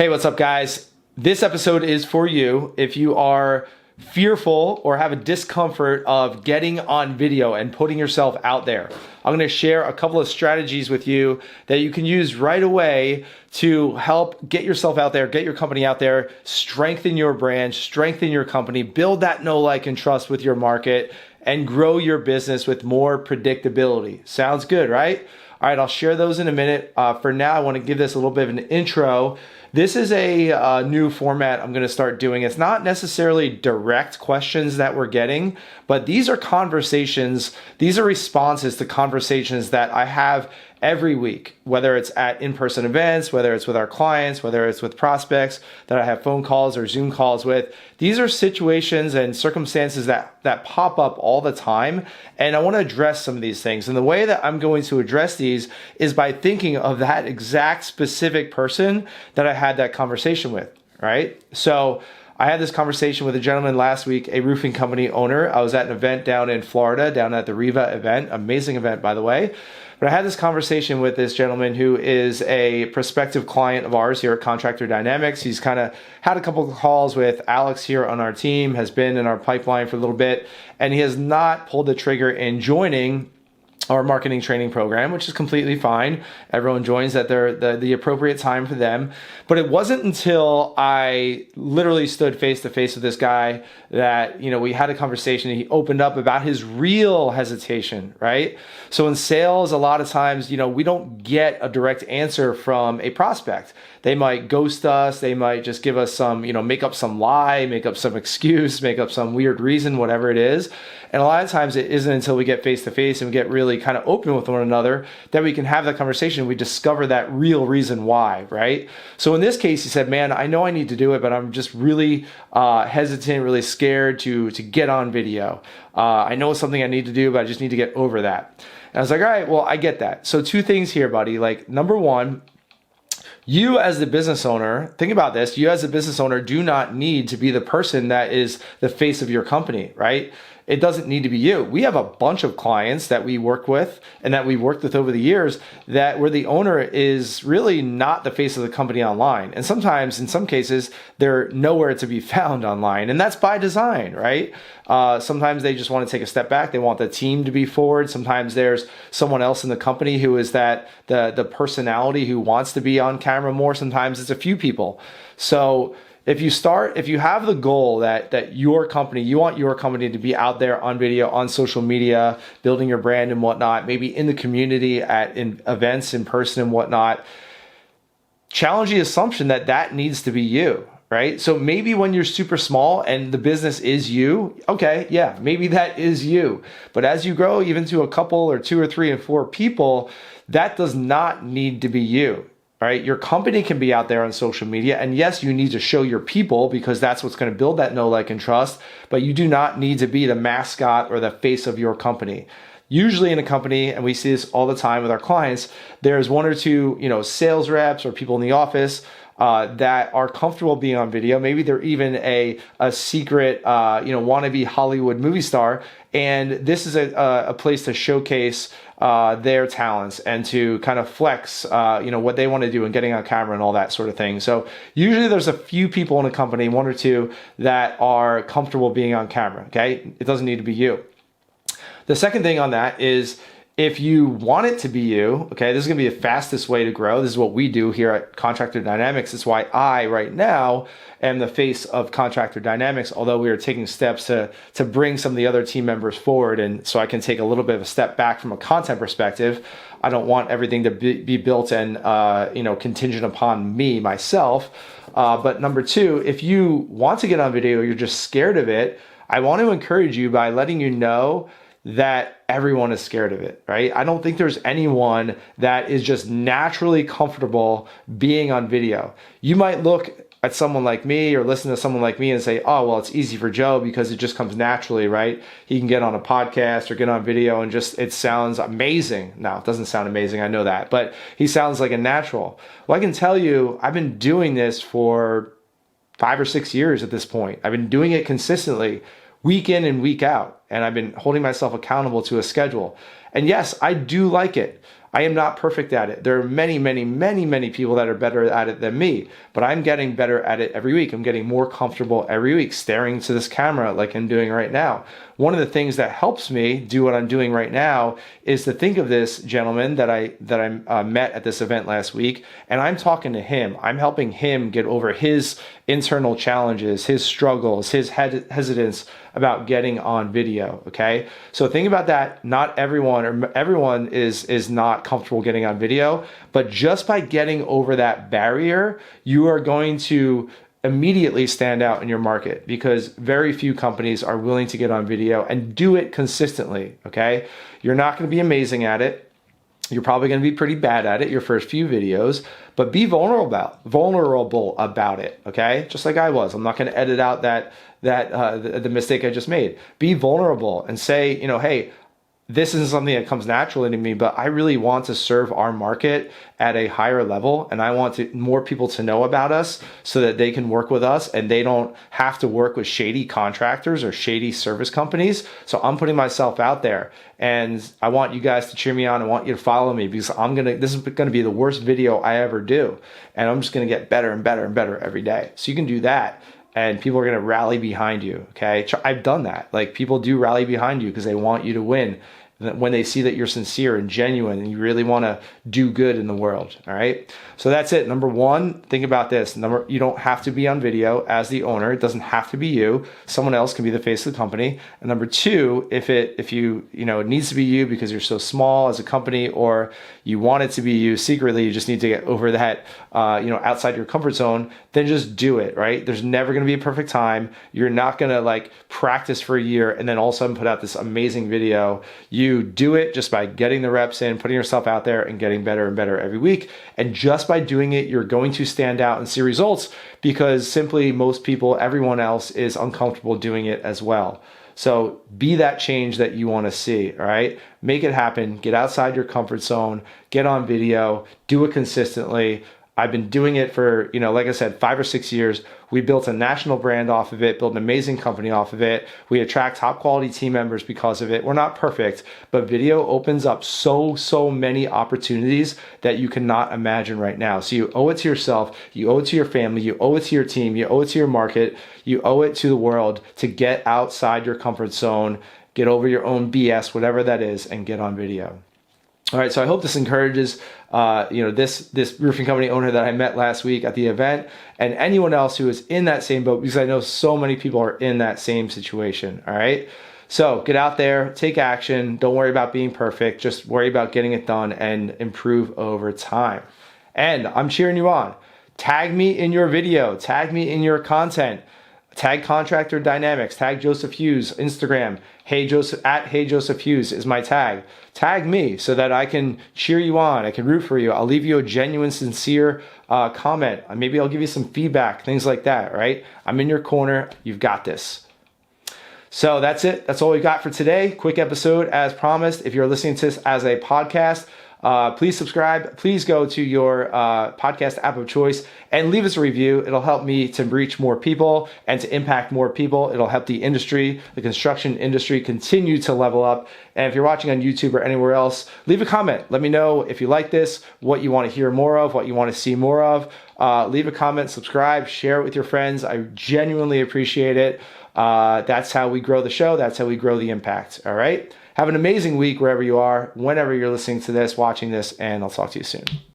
Hey, what's up, guys? This episode is for you if you are fearful or have a discomfort of getting on video and putting yourself out there. I'm going to share a couple of strategies with you that you can use right away to help get yourself out there, get your company out there, strengthen your brand, strengthen your company, build that know, like, and trust with your market, and grow your business with more predictability. Sounds good, right? All right, I'll share those in a minute. For now, I want to give this a little bit of an intro. This is a new format I'm going to start doing. It's not necessarily direct questions that we're getting, but these are conversations. These are responses to conversations that I have every week, whether it's at in-person events, whether it's with our clients, whether it's with prospects that I have phone calls or Zoom calls with. These are situations and circumstances that pop up all the time, and I want to address some of these things. And the way that I'm going to address these is by thinking of that exact specific person that I had that conversation with, right? So I had this conversation with a gentleman last week, a roofing company owner. I was at an event down in Florida, down at the Riva event, amazing event, by the way. But I had this conversation with this gentleman who is a prospective client of ours here at Contractor Dynamics. He's kind of had a couple of calls with Alex here on our team, has been in our pipeline for a little bit, and he has not pulled the trigger in joining our marketing training program, which is completely fine. Everyone joins at the appropriate time for them. But it wasn't until I literally stood face to face with this guy that, we had a conversation and he opened up about his real hesitation, right? So in sales, a lot of times, we don't get a direct answer from a prospect. They might ghost us. They might just give us some, make up some lie, make up some excuse, make up some weird reason, whatever it is. And a lot of times it isn't until we get face to face and we get really kind of open with one another that we can have that conversation. We discover that real reason why, right? So in this case, he said, man, I know I need to do it, but I'm just really hesitant, really scared to get on video. I know it's something I need to do, but I just need to get over that. And I was like, all right, well, I get that. So two things here, buddy. Like, number one, you as the business owner, think about this. You as a business owner do not need to be the person that is the face of your company, right? It doesn't need to be you. We have a bunch of clients that we work with and that we've worked with over the years that where the owner is really not the face of the company online. And sometimes, in some cases, they're nowhere to be found online. And that's by design, right? Sometimes they just want to take a step back. They want the team to be forward. Sometimes there's someone else in the company who is the personality who wants to be on camera more. Sometimes it's a few people. So if you have the goal that your company, you want your company to be out there on video, on social media, building your brand and whatnot, maybe in the community, in events, in person and whatnot, challenge the assumption that needs to be you, right? So maybe when you're super small and the business is you, okay, yeah, maybe that is you. But as you grow even to a couple or two or three and four people, that does not need to be you. Right? Your company can be out there on social media. And yes, you need to show your people because that's what's going to build that know, like, and trust. But you do not need to be the mascot or the face of your company. Usually in a company, and we see this all the time with our clients, there's one or two, sales reps or people in the office that are comfortable being on video. Maybe they're even a secret, wannabe Hollywood movie star. And this is a place to showcase their talents and to kind of flex, what they want to do and getting on camera and all that sort of thing. So usually there's a few people in a company, one or two, that are comfortable being on camera, okay? It doesn't need to be you. The second thing on that is if you want it to be you, okay, this is going to be the fastest way to grow. This is what we do here at Contractor Dynamics. It's why I, right now, am the face of Contractor Dynamics, although we are taking steps to bring some of the other team members forward. And so I can take a little bit of a step back from a content perspective. I don't want everything to be built and, contingent upon me, myself. But number two, if you want to get on video, you're just scared of it, I want to encourage you by letting you know that everyone is scared of it, right? I don't think there's anyone that is just naturally comfortable being on video. You might look at someone like me or listen to someone like me and say, oh, well, it's easy for Joe because it just comes naturally, right? He can get on a podcast or get on video and it sounds amazing. No, it doesn't sound amazing. I know that, but he sounds like a natural. Well, I can tell you, I've been doing this for 5 or 6 years at this point. I've been doing it consistently, week in and week out. And I've been holding myself accountable to a schedule. And yes, I do like it. I am not perfect at it. There are many, many, many, many people that are better at it than me, but I'm getting better at it every week. I'm getting more comfortable every week staring to this camera like I'm doing right now. One of the things that helps me do what I'm doing right now is to think of this gentleman that I met at this event last week, and I'm talking to him. I'm helping him get over his internal challenges, his struggles, his hesitance about getting on video. Okay, so think about that. Not everyone is not comfortable getting on video, but just by getting over that barrier, you are going to immediately stand out in your market, because very few companies are willing to get on video and do it consistently. Okay, you're not going to be amazing at it. You're probably going to be pretty bad at it your first few videos, but be vulnerable about it. Okay, just like I was. I'm not going to edit out the mistake I just made. Be vulnerable and say, hey, this isn't something that comes naturally to me, but I really want to serve our market at a higher level, and I want more people to know about us so that they can work with us and they don't have to work with shady contractors or shady service companies. So I'm putting myself out there, and I want you guys to cheer me on. I want you to follow me, because this is gonna be the worst video I ever do, and I'm just gonna get better and better and better every day. So you can do that, and people are going to rally behind you. Okay, I've done that. Like, people do rally behind you because they want you to win, when they see that you're sincere and genuine and you really want to do good in the world. All right, so that's it. Number one, think about this. You don't have to be on video as the owner. It doesn't have to be you. Someone else can be the face of the company. And number two, if it needs to be you because you're so small as a company, or you want it to be you secretly, you just need to get over that outside your comfort zone, then just do it. Right, there's never going to be a perfect time. You're not going to practice for a year and then all of a sudden put out this amazing video. You do it just by getting the reps in, putting yourself out there, and getting better and better every week. And just by doing it, you're going to stand out and see results, because simply everyone else is uncomfortable doing it as well. So be that change that you want to see. All right, make it happen. Get outside your comfort zone. Get on video. Do it consistently. I've been doing it for, like I said, 5 or 6 years. We built a national brand off of it, built an amazing company off of it. We attract top quality team members because of it. We're not perfect, but video opens up so many opportunities that you cannot imagine right now. So you owe it to yourself, you owe it to your family, you owe it to your team, you owe it to your market, you owe it to the world to get outside your comfort zone, get over your own BS, whatever that is, and get on video. All right, so I hope this encourages this roofing company owner that I met last week at the event, and anyone else who is in that same boat, because I know so many people are in that same situation. All right, so get out there, take action. Don't worry about being perfect. Just worry about getting it done and improve over time. And I'm cheering you on. Tag me in your video. Tag me in your content. Tag Contractor Dynamics, tag Joseph Hughes, Instagram, Hey Joseph Hughes is my tag. Tag me so that I can cheer you on, I can root for you. I'll leave you a genuine, sincere comment. Maybe I'll give you some feedback, things like that, right? I'm in your corner, you've got this. So that's it, that's all we got for today. Quick episode as promised. If you're listening to this as a podcast, please subscribe. Please go to your podcast app of choice and leave us a review. It'll help me to reach more people and to impact more people. It'll help the industry, the construction industry, continue to level up. And if you're watching on YouTube or anywhere else, leave a comment. Let me know if you like this, what you want to hear more of, what you want to see more of. Leave a comment, subscribe, share it with your friends. I genuinely appreciate it. That's how we grow the show. That's how we grow the impact. All right. Have an amazing week wherever you are, whenever you're listening to this, watching this, and I'll talk to you soon.